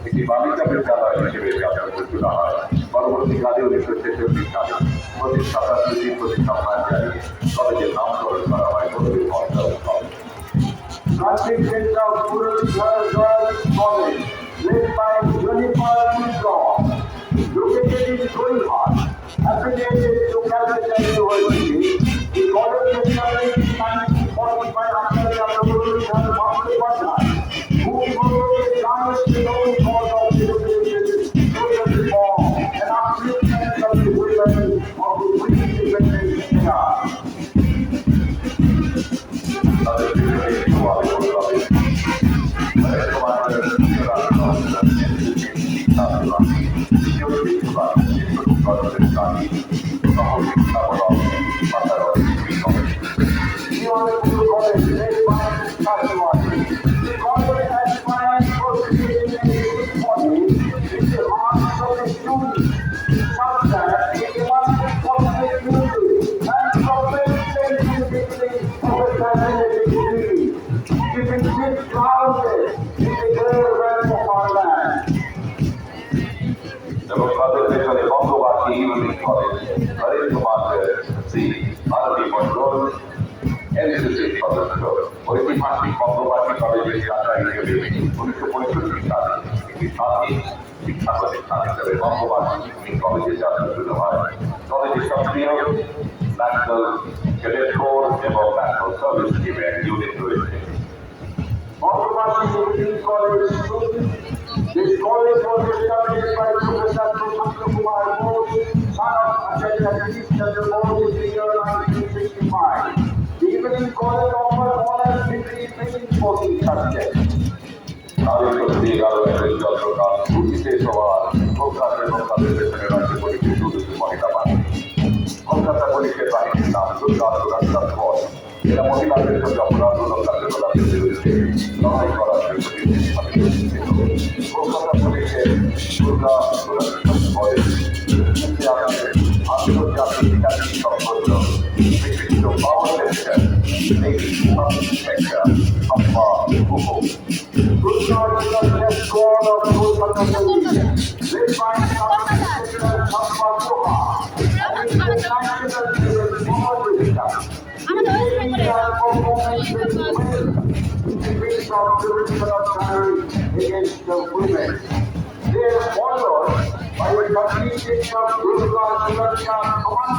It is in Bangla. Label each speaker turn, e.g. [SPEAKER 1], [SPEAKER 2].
[SPEAKER 1] একটি বালিকা বিদ্যালয় হিসেবে প্রতিষ্ঠিত হয়। পরবর্তীকালে 1946 সালে প্রতিষ্ঠাতা স্মৃতির প্রতি সম্মান জানিয়ে কলেজের নামকরণ করা হয় কলেজের Country Center of Girls College, led by Jennifer Woodrow, located in Korehan, affiliated to Calcutta University. The college established in 1945 after the revolution of Bangladesh, who followed the last known cause of education, social reform, and upliftment of the women of the pre-independent era. এবং তাদের পেছনে বঙ্গবাসী ইউনিট কলেজ হরেন কুমার শ্রী ভারতী মন্ডল এনসিসির সদস্য ঐতিহাসিক বঙ্গবাসী কলেজের ছাত্র হিসেবে 1965 সালে একটি স্বাধীন শিক্ষা প্রতিষ্ঠান হিসেবে বঙ্গবাসী ইউনিট কলেজে যাত্রা শুরু হয়। কলেজে সক্রিয় ন্যাশনাল ক্যাডেট কোর এবং ন্যাশনাল সার্ভিস স্কিমের ইউনিট রয়েছে। Bangabasi unit college This college was established by Professor Prasanta Kumar Bose, son of Acharya Girish Chandra Bose in the year 1965. The evening college offered honors degree in many important subjects. Kolkata পুলিশের বাহিনীর নাম দুর্গা সুরক্ষা ফোর্স। এরা মহিলাদের সঙ্গে অপরাধমূলক কার্যকলাপের বিরুদ্ধে লড়াই করার জন্য কলকাতা পুলিশের দুর্গা সুরক্ষা ফোর্স আন্তর্জাতিক একাডেমি সম্পন্ন বিভিন্ন power sector against the women. They are followed by a complete of Durga Sudarshan Commander.